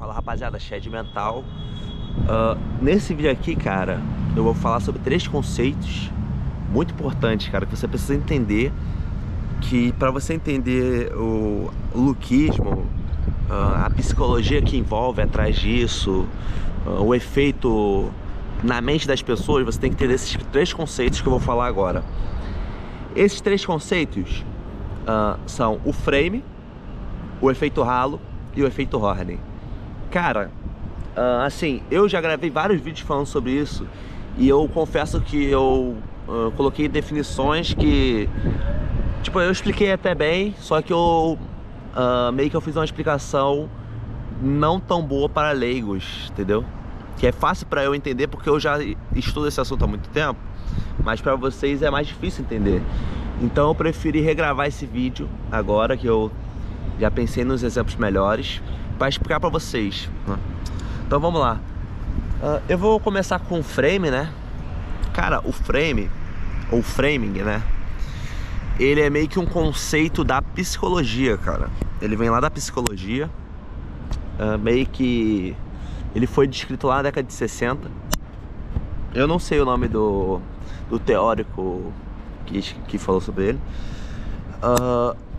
Fala rapaziada, Shed Mental. Nesse vídeo aqui, cara, eu vou falar sobre 3 conceitos muito importantes, cara, que você precisa entender. Que para você entender o lookismo, a psicologia que envolve atrás disso, o efeito na mente das pessoas, você tem que entender esses 3 conceitos que eu vou falar agora. Esses 3 conceitos são o frame, o efeito halo e o efeito Horner. Cara, assim, eu já gravei vários vídeos falando sobre isso e eu confesso que eu coloquei definições que, tipo, eu expliquei até bem, só que eu meio que eu fiz uma explicação não tão boa para leigos, entendeu? Que é fácil para eu entender porque eu já estudo esse assunto há muito tempo, mas para vocês é mais difícil entender. Então eu preferi regravar esse vídeo agora que eu já pensei nos exemplos melhores para explicar para vocês, né? Então vamos lá. Eu vou começar com o frame, né? Cara, o frame, ou framing, né? Ele é meio que um conceito da psicologia, cara. Ele vem lá da psicologia. Meio que ele foi descrito lá na década de 60. Eu não sei o nome do teórico que falou sobre ele.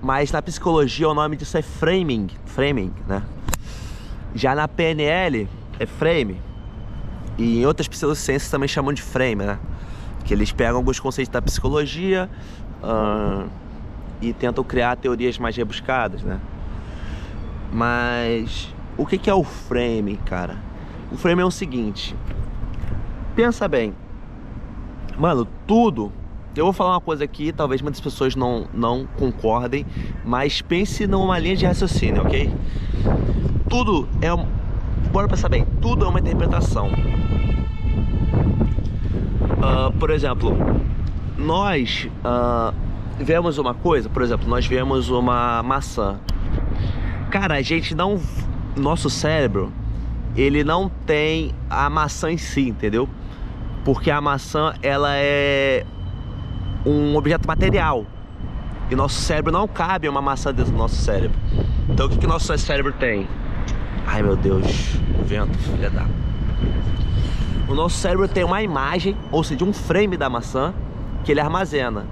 Mas na psicologia o nome disso é framing, né? Já na PNL é frame. E em outras pseudociências também chamam de frame, né? Que eles pegam alguns conceitos da psicologia e tentam criar teorias mais rebuscadas, né? Mas o que é o frame, cara? O frame é o seguinte. Pensa bem. Mano, tudo... Eu vou falar uma coisa aqui, talvez muitas pessoas não concordem, mas pense numa linha de raciocínio, ok? Tudo é... Bora pensar bem, tudo é uma interpretação. Por exemplo, nós vemos uma coisa, por exemplo, nós vemos uma maçã. Cara, a gente não... Nosso cérebro, ele não tem a maçã em si, entendeu? Porque a maçã, ela é um objeto material e nosso cérebro não cabe uma maçã dentro do nosso cérebro. Então o que o nosso cérebro tem? Ai meu Deus, vento, filha da... O nosso cérebro tem uma imagem, ou seja, um frame da maçã que ele armazena.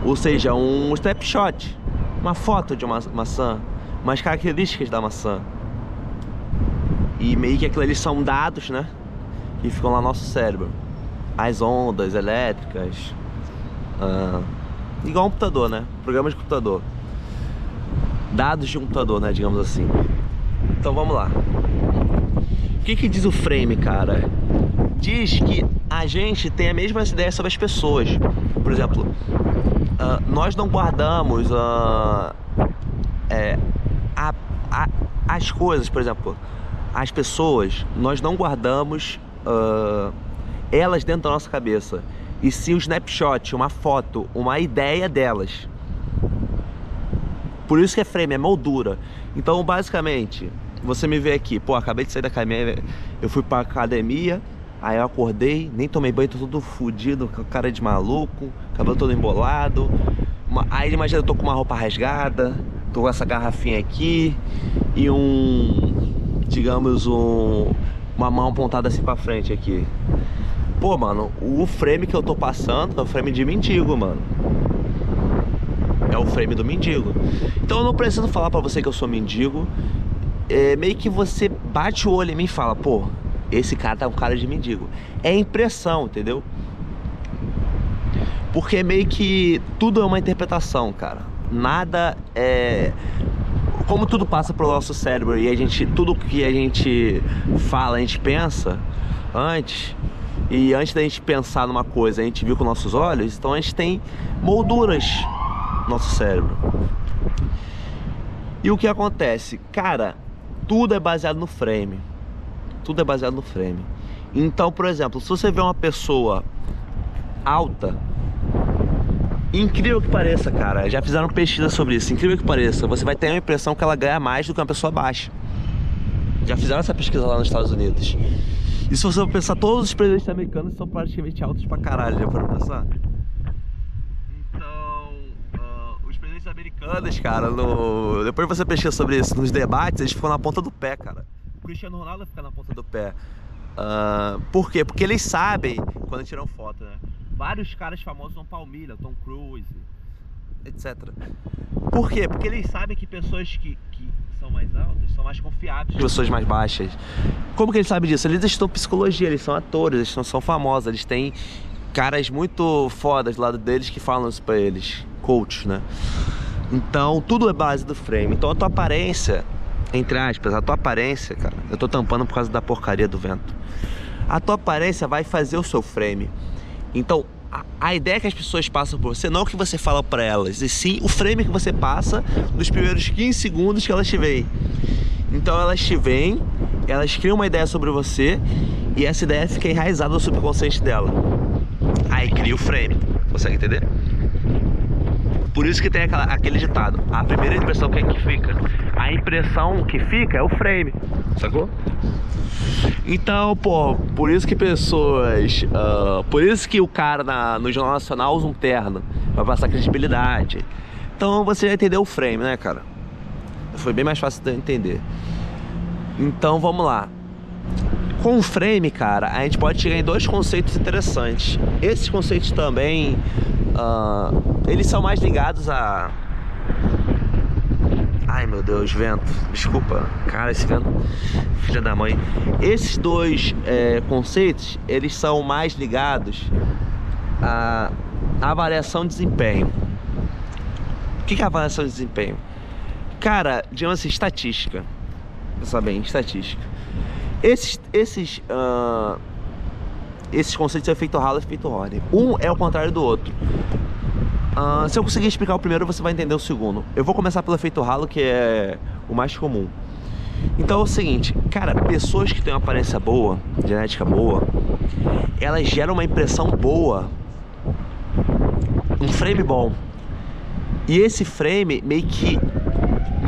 Ou seja, um snapshot, uma foto de uma maçã, umas características da maçã. E meio que aquilo ali são dados, né? Que ficam lá no nosso cérebro. As ondas elétricas, igual um computador, né? Programa de computador. Dados de um computador, né? Digamos assim. Então vamos lá. O que diz o frame, cara? Diz que a gente tem a mesma ideia sobre as pessoas. Por exemplo, nós não guardamos as coisas, por exemplo, as pessoas, nós não guardamos elas dentro da nossa cabeça, e sim um snapshot, uma foto, uma ideia delas. Por isso que é frame, é moldura. Então basicamente, você me vê aqui, pô, acabei de sair da academia, eu fui pra academia, aí eu acordei, nem tomei banho, tô todo fudido, com cara de maluco, cabelo todo embolado. Aí imagina, eu tô com uma roupa rasgada, tô com essa garrafinha aqui e digamos, uma mão apontada assim pra frente aqui. Pô, mano, o frame que eu tô passando é o frame de mendigo, mano. É o frame do mendigo. Então eu não preciso falar pra você que eu sou mendigo. Meio que você bate o olho em mim e fala, pô, esse cara tá com cara de mendigo. É impressão, entendeu? Porque meio que tudo é uma interpretação, cara. Nada é... Como tudo passa pro nosso cérebro e tudo que a gente fala, a gente pensa antes... E antes da gente pensar numa coisa, a gente viu com nossos olhos, então a gente tem molduras no nosso cérebro. E o que acontece? Cara, tudo é baseado no frame. Tudo é baseado no frame. Então, por exemplo, se você vê uma pessoa alta, incrível que pareça, cara, já fizeram pesquisa sobre isso, incrível que pareça, você vai ter a impressão que ela ganha mais do que uma pessoa baixa. Já fizeram essa pesquisa lá nos Estados Unidos. E se você pensar, todos os presidentes americanos são praticamente altos pra caralho, já foram pensar? Então, os presidentes americanos, cara, depois você pesquisa sobre isso, nos debates, eles ficam na ponta do pé, cara. Cristiano Ronaldo fica na ponta do pé. Por quê? Porque eles sabem, quando tiram foto, né? Vários caras famosos vão pra Palmilha, Tom Cruise, etc. Por quê? Porque eles sabem que pessoas que são mais altas são mais confiáveis que pessoas mais baixas. Como que eles sabem disso? Eles estudam psicologia, eles são atores, eles não são famosos, eles têm caras muito fodas do lado deles que falam isso pra eles, coaches, né? Então, tudo é base do frame. Então, a tua aparência, entre aspas, a tua aparência, cara, eu tô tampando por causa da porcaria do vento. A tua aparência vai fazer o seu frame. Então, a ideia que as pessoas passam por você, não o que você fala pra elas, e sim o frame que você passa nos primeiros 15 segundos que elas te veem. Então, elas te veem, elas criam uma ideia sobre você, e essa ideia fica enraizada no subconsciente dela. Aí cria o frame, consegue entender? Por isso que tem aquele ditado: a primeira impressão que fica. A impressão que fica é o frame, sacou? Então, pô, por isso que pessoas... por isso que o cara no Jornal Nacional usa um terno, vai passar credibilidade. Então você já entendeu o frame, né, cara? Foi bem mais fácil de entender. Então, vamos lá. Com o frame, cara, a gente pode chegar em dois conceitos interessantes. Esses conceitos também, eles são mais ligados a... Ai, meu Deus, vento. Desculpa. Cara, esse vento... Filha da mãe. Esses dois conceitos, eles são mais ligados à avaliação de desempenho. O que é avaliação de desempenho? Cara, digamos assim, estatística. Pensa bem, estatística. Esses conceitos de efeito Halo e efeito Horner. Um é o contrário do outro. Se eu conseguir explicar o primeiro, você vai entender o segundo. Eu vou começar pelo efeito Halo, que é o mais comum. Então é o seguinte, cara, pessoas que têm uma aparência boa, genética boa, elas geram uma impressão boa, um frame bom. E esse frame meio que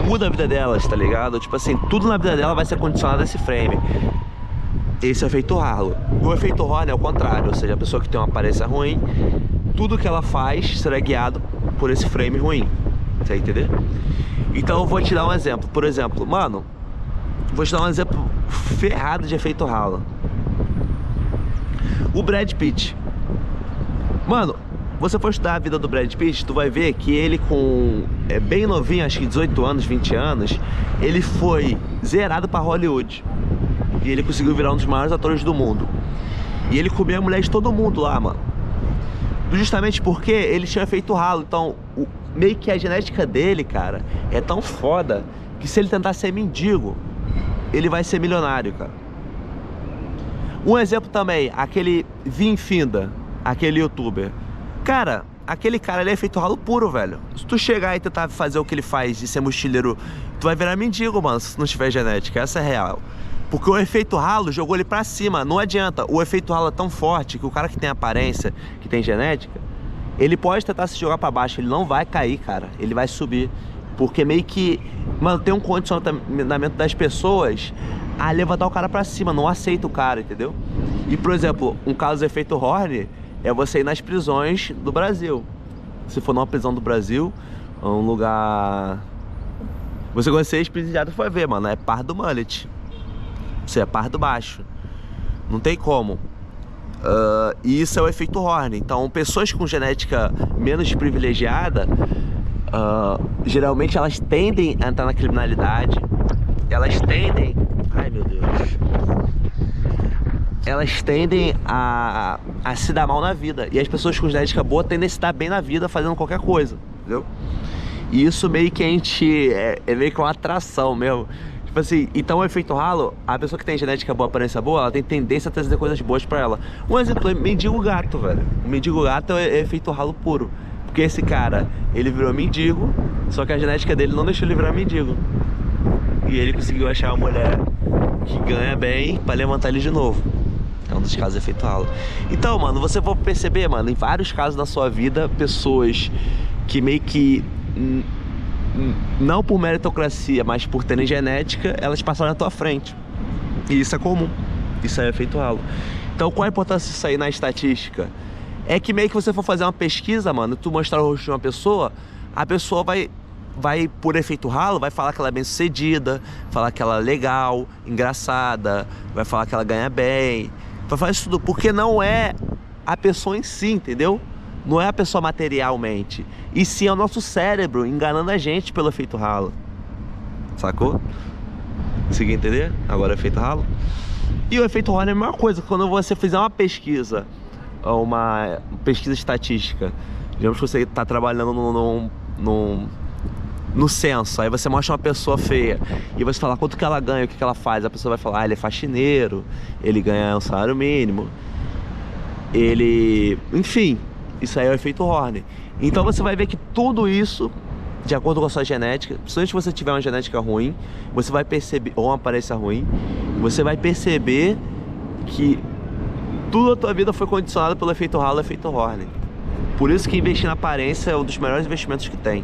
muda a vida delas, tá ligado? Tipo assim, tudo na vida dela vai ser condicionado a esse frame. Esse é o efeito Halo. O efeito Horner é o contrário, ou seja, a pessoa que tem uma aparência ruim, tudo que ela faz será guiado por esse frame ruim. Você vai entender? Então eu vou te dar um exemplo. Por exemplo, mano, vou te dar um exemplo ferrado de efeito Halo. O Brad Pitt. Mano, você for estudar a vida do Brad Pitt, tu vai ver que ele com... bem novinho, acho que 18 anos, 20 anos, ele foi zerado pra Hollywood. E ele conseguiu virar um dos maiores atores do mundo. E ele comia a mulher de todo mundo lá, mano. Justamente porque ele tinha feito Halo. Então, meio que a genética dele, cara, é tão foda que se ele tentar ser mendigo, ele vai ser milionário, cara. Um exemplo também, aquele Vinfinda, aquele youtuber. Cara, aquele cara ali é feito Halo puro, velho. Se tu chegar e tentar fazer o que ele faz de ser mochileiro, tu vai virar mendigo, mano, se não tiver genética. Essa é real. Porque o efeito Halo jogou ele pra cima. Não adianta, o efeito Halo é tão forte que o cara que tem aparência, que tem genética, ele pode tentar se jogar pra baixo, ele não vai cair, cara. Ele vai subir. Porque meio que, mano, tem um condicionamento das pessoas a levantar o cara pra cima, não aceita o cara, entendeu? E, por exemplo, um caso do efeito Horner é você ir nas prisões do Brasil. Se for numa prisão do Brasil, um lugar... Você conhecer ex-presidiário, foi ver, mano, é par do mullet. Você é par do baixo. Não tem como. E isso é o efeito Horner. Então, pessoas com genética menos privilegiada, geralmente elas tendem a entrar na criminalidade. Elas tendem... Ai, meu Deus. Elas tendem a se dar mal na vida. E as pessoas com genética boa tendem a se dar bem na vida fazendo qualquer coisa, entendeu? E isso meio que a gente... É meio que uma atração mesmo. Tipo assim, então o efeito Halo, a pessoa que tem genética boa, aparência boa, ela tem tendência a trazer coisas boas pra ela. Um exemplo é mendigo gato, velho. O mendigo gato é efeito Halo puro. Porque esse cara, ele virou mendigo, só que a genética dele não deixou ele virar mendigo. E ele conseguiu achar uma mulher que ganha bem pra levantar ele de novo. É um dos casos de efeito Halo. Então, mano, você vai perceber, mano, em vários casos da sua vida, pessoas que meio que... não por meritocracia, mas por terem genética, elas passaram na tua frente. E isso é comum. Isso é efeito Halo. Então, qual a importância disso aí na estatística? É que meio que você for fazer uma pesquisa, mano, tu mostrar o rosto de uma pessoa, a pessoa vai vai por efeito ralo, vai falar que ela é bem sucedida, falar que ela é legal, engraçada, vai falar que ela ganha bem, vai falar isso tudo, porque não é a pessoa em si, entendeu? Não é a pessoa materialmente, e sim é o nosso cérebro enganando a gente pelo efeito ralo, sacou? Consegui entender? Agora é efeito ralo. E o efeito Horner é a mesma coisa. Quando você fizer uma pesquisa estatística, digamos que você está trabalhando no censo, aí você mostra uma pessoa feia e você fala quanto que ela ganha, o que que ela faz, a pessoa vai falar, ele é faxineiro, ele ganha um salário mínimo, enfim, isso aí é o efeito Horner. Então você vai ver que tudo isso, de acordo com a sua genética, principalmente se você tiver uma genética ruim, você vai perceber, ou uma aparência ruim, você vai perceber que tudo a tua vida foi condicionado pelo efeito halo e efeito Horner. Por isso que investir na aparência é um dos melhores investimentos que tem.